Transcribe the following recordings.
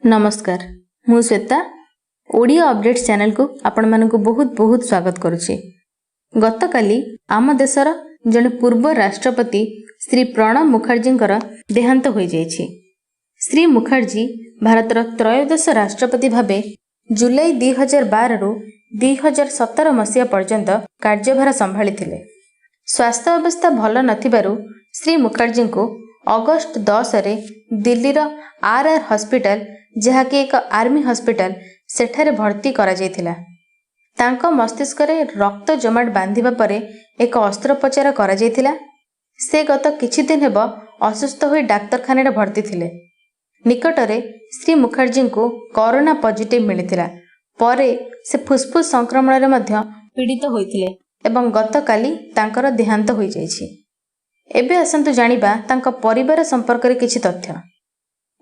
नमस्कार मु Shweta audio updates channel को आपण मानक बहुत बहुत स्वागत करुछि। गतकाली आम देशर जने पूर्व राष्ट्रपति श्री प्रणब मुखर्जी देहांत हो जाइछि। श्री मुखर्जी भारतर त्रयोदश राष्ट्रपति भावे जुलाई 2012 रु 2017 मसीहा पर्यंत कार्यभार संभाली थिले। स्वास्थ्य अवस्था भल नथिबारु श्री मुखर्जी को अगस्त 10 रे दिल्लीर आर हॉस्पिटल जहाँकि एक आर्मी हॉस्पिटल सेठारे भर्ती करा जायथिला। तांको मस्तिष्क रे रक्त जमाट बांधिबा परे एक अस्त्रोपचार करा जायथिला। से गत किछि दिन हेब असुस्थ होई डाक्तरखाना रे भर्ती थिले। निकटरे श्री मुखर्जी को कोरोना पॉजिटिव मिलिथिला। परे से फुसफुस संक्रमण रे मध्य पीड़ित होइथिले एवं गतकाली तांकर देहांत होई जायछि। एबे असंतु जानिबा तांको परिवार संपर्क रे किछि तथ्य।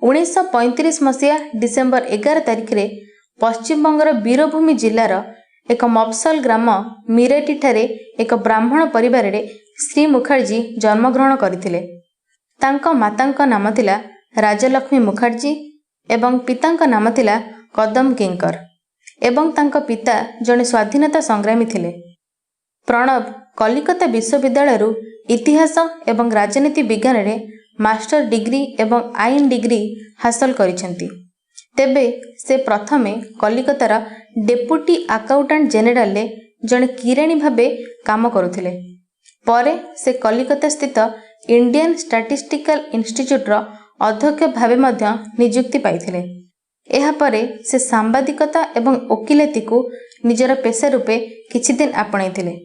1935 मसीहा डिसेम्बर 11 तारिख रे पश्चिम बंगर वीरभूमि जिल्लार एक मफसल ग्राम मिरेटी ठारे एक ब्राह्मण परिवार रे श्री मुखर्जी जन्मग्रहण करथिले। तांको मातांको नाम थिला राजलक्ष्मी मुखर्जी एवं पितांको नाम थिला कदम किंकर एवं तांको पिता जने स्वाधीनता संग्रामी थिले। प्रणब कलिकता विश्वविद्यालय इतिहास एवं राजनीति विज्ञान रे मास्टर डिग्री एवं आईन डिग्री हासिल करिसेंती। तेबे से प्रथमे कलिकतार डेप्यूटी अकाउंटेंट जनरल ले जने किराणी भाबे काम करुथिले। परे से कलिकता स्थित इंडियन स्टैटिस्टिकल इंस्टीट्यूट रो अध्यक्ष भाबे मध्य नियुक्ति पाइथिले। एहा परे से सांबादिकता एवं वकिलाती को निजर पेशा रूपे किछि दिन आपणाइथिले।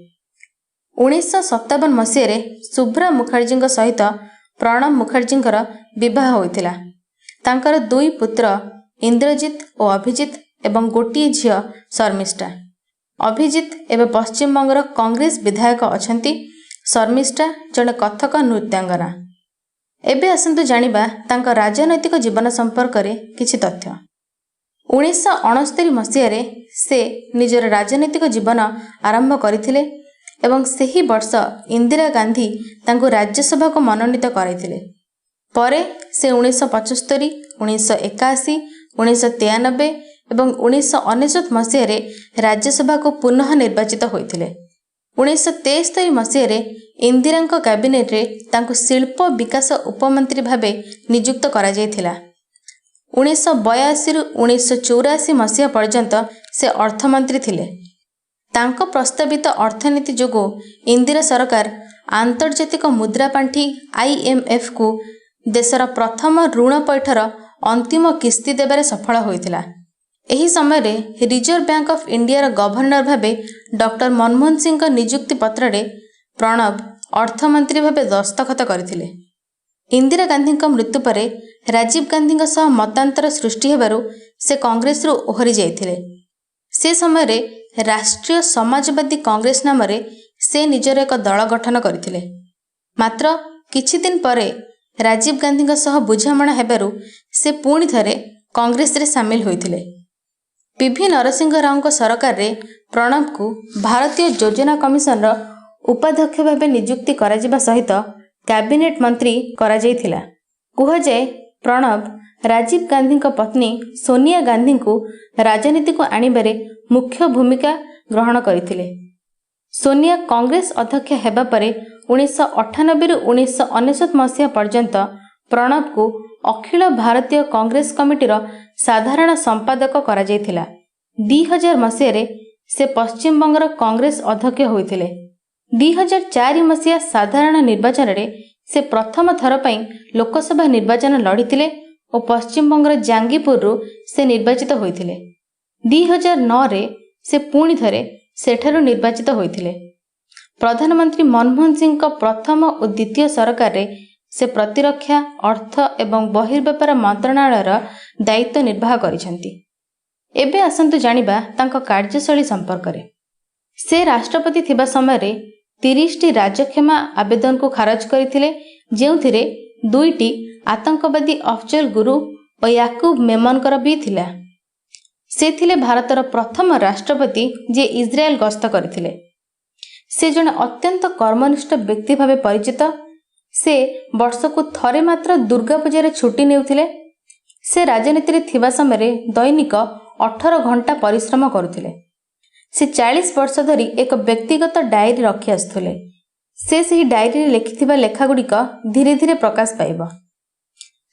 1957 मसीह रे शुभ्रा मुखर्जी सहित प्रणब मुखर्जी विवाह होइथिला। तांकर दुई पुत्र इंद्रजीत और अभिजीत एवं गोटिए झियो शर्मिष्ठा। अभिजीत एवं पश्चिम बंगर कांग्रेस विधायक अछंती। शर्मिष्ठा जने कथक नृत्यांगना। एबे असंतु जानिबा तांकर राजनैतिक जीवन संपर्क रे किछि तथ्य। 1969 मसीह रे से निजर राजनैतिक जीवन आरंभ करथिले एवं सही वर्ष इंदिरा गांधी तांको राज्यसभा को मनोनीत कराइथिले। परे से 1975, 1981, 1993 एवं 1999 मसीह रे राज्यसभा को पुनः निर्वाचित होइथिले। 1973 मसीह रे इंदिरांको कैबिनेट रे तांको शिल्प विकास उपमंत्री भाबे नियुक्त करा जायथिला। 1982 रु 1984 मसीहा पर्यंत से अर्थमंत्री थिले। तांको प्रस्तावित अर्थनीति जोगो इंदिरा सरकार आंतर्जातिक मुद्रा पांठी IMF को देशर प्रथम ऋण पैठर अंतिम किस्ती देबारे सफल होइथिला। एही समय रे reserve bank of India governor भाबे डॉक्टर मनमोहन सिंह नियुक्ति पत्र रे प्रणब अर्थमंत्री भाबे दस्तखत करथिले। इंदिरा गांधी मृत्यु परे राजीव गांधी सह मतांतर सृष्टि हेबारु से कांग्रेस रु ओहरी जाइथिले। से समय रे राष्ट्रीय समाजवादी कांग्रेस नाम रे से निजर एक दल गठन करथिले। मात्र किछि दिन परे राजीव गांधी सह बुझामणा हेबारु से पुणी थरे कांग्रेस रे शामिल होइथिले। पीवी नरसिंह राव सरकार रे प्रणब को भारतीय योजना कमिशन रो उपाध्यक्ष भाबे नियुक्ति करा जिबा सहित कैबिनेट मंत्री करा जायथिला। कुहा जाय प्रणब राजीव गांधी पत्नी सोनिया गांधी को राजनीति को आनिबारे मुख्य भूमिका ग्रहण करथिले। सोनिया कांग्रेस अध्यक्ष हेबा परे 1998 रु 1999 मसीहा पर्यंत प्रणब को अखिल भारतीय कांग्रेस कमिटी रो साधारण संपादक करा जायथिला। 2000 मसीहा रे से पश्चिम बंगर कांग्रेस अध्यक्ष होइथिले। 2004 मसीहा साधारण निर्वाचन रे से प्रथम थर पई लोकसभा निर्वाचन लढिथिले और पश्चिम बंगर जांगीपुर रु से निर्वाचित होइथिले। 2009 रे से पुणी थरे सेठारु निर्वाचित होइथिले। प्रधानमंत्री मनमोहन सिंह का प्रथम और द्वितीय सरकार रे से प्रतिरक्षा अर्थ एवं बहिर्व्यापार मंत्रणालय दायित्व निर्वाह करिसेंती। एबे असंतु जानिबा तांको कार्यशैली संपर्क रे। से राष्ट्रपति थिबा समय रे 30टी राजक्षमा आवेदन को खारज करथिले, जेउथिरे 2टी आतंकवादी अफजल गुरु और याकूब मेमनकर भी थिला। से थिले भारतर प्रथम राष्ट्रपति जे इजराइल गस्त करथिले। से जने अत्यंत कर्मनिष्ठ व्यक्ति भावे परिचित। से वर्ष को थरे मात्र दुर्गा पूजा रे छुट्टी नेउथिले। से राजनीति थिबा समय दैनिक 18 घंटा परिश्रम करुथिले। से 40 वर्ष धरी एक व्यक्तिगत डायरी रखी आसुथिले। से सही डायरी लिखिथिबा लेखागुड़िक धीरे धीरे प्रकाश पाइब।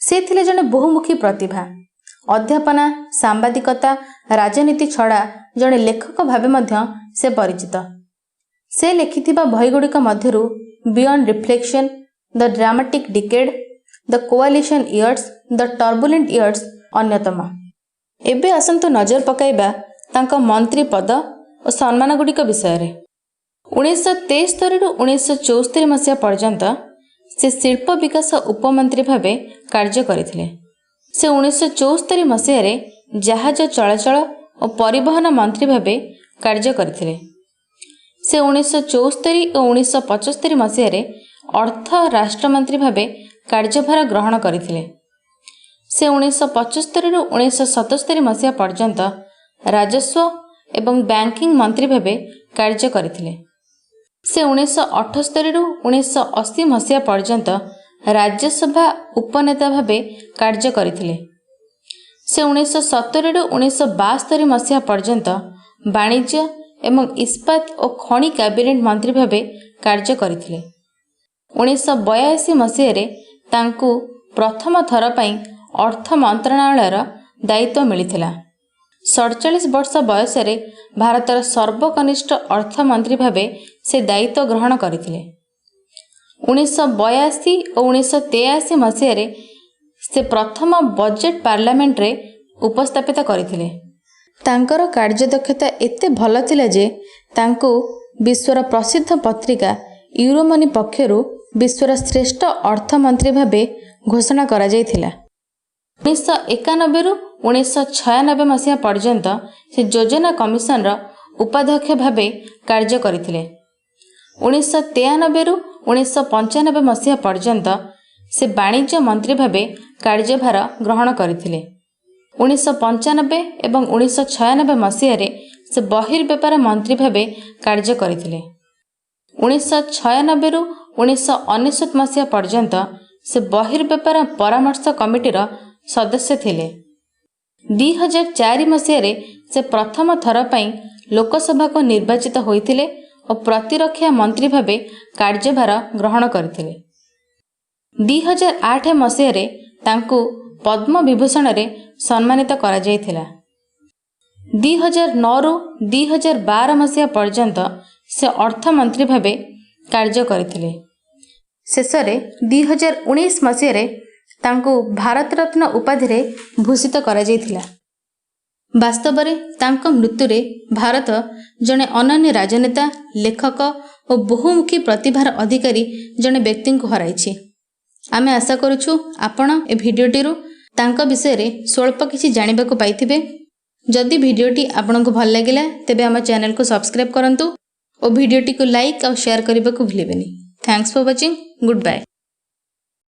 से थिले जने बहुमुखी प्रतिभा। अध्यापना, सांबादिकता, राजनीति छड़ा जड़े लेखक भावे मध्य से परिचित। से लिखिथिबा बहीगुड़िक मध्यरु beyond reflection, the dramatic decade, the coalition years, the turbulent years अन्यतम। एबे आसंतु नजर पकाइबा तांका मंत्री पद और सम्मान गुड़िक विषय रे। 1973 रु 1974 मसीहा पर्यंत से शिल्प विकास उपमंत्री भावे कार्य करथिले। से 1974 मसीह रे जहाज चलाचल और परिवहन मंत्री भावे कार्य करथिले। से 1974 और 1975 मसीह रे अर्थ राष्ट्रमंत्री भावे कार्यभार ग्रहण करथिले। से 1975 रु 1977 मसीहा पर्यंत राजस्व एवं बैंकिंग मंत्री भावे कार्य करथिले। से 1978 रु 1980 मसीहा पर्यंत राज्यसभा उपनेता भावे कार्य करथिले। से 1970 रु 1972 मसीहा पर्यंत वाणिज्य एवं इस्पात और खनि कैबिनेट मंत्री भावे कार्य करथिले। 1982 मसीह रे तांकु प्रथम थर पई अर्थ मंत्रालयर दायित्व मिलिथिला। 47 वर्ष बयस रे भारतर सर्वकनिष्ठ अर्थमंत्री भावे से दायित्व ग्रहण करथिले। 1982 और 1983 मसीह रे से प्रथम बजेट पार्लियामेंट रे उपस्थापित करथिले। तांकर कार्यदक्षता एते भल थिला जे तांको विश्वर प्रसिद्ध पत्रिका यूरोमनी पक्षरु विश्वर श्रेष्ठ अर्थमंत्री भावे घोषणा करा जायथिला। 1991 रु 1996 मसीहा पर्यंत से योजना कमिशन उपाध्यक्ष भावे कार्य करथिले। 1993 रु 1995 मसीहा पर्यंत से वाणिज्य मंत्री भावे कार्यभार ग्रहण करथिले। 1995 एवं 1996 मसीह रे से बहिर्व्यापार मंत्री भावे कार्य करथिले। 1996 रु 1999 मसीहा पर्यंत से बहिर्व्यापार परामर्श कमिटीर सदस्य थिले। 2004 मसीह रे से प्रथम थर पई लोकसभा को निर्वाचित होइथिले और प्रतिरक्षा मंत्री भावे कार्यभार ग्रहण करथिले। 2008 मसीह रे तांकु पद्म विभूषण रे सम्मानित करा जायथिला। 2009 रु 2012 मसीहा पर्यंत से अर्थमंत्री भावे कार्य करथिले। शेषरे 2019 मसीह रे तांकु भारत रत्न उपाधि रे भूषित करा जायथिला। वास्तव रे तांको मृत्यु रे भारत जने अनन्य राजनेता, लेखक और बहुमुखी प्रतिभार अधिकारी जने व्यक्ति को हराइछि। आमे आशा करूछु आपण ए भिडियोटी रु तांको विषय रे स्वल्प किछि जानिबा को पाइथिबे। जदि भिडियोटी आपनको भल लागिला तेबे हम चैनल को सब्सक्राइब करंतु और भिडियोटी को लाइक और शेयर करबा को भूलिबेनी। Thanks for watching. Good bye.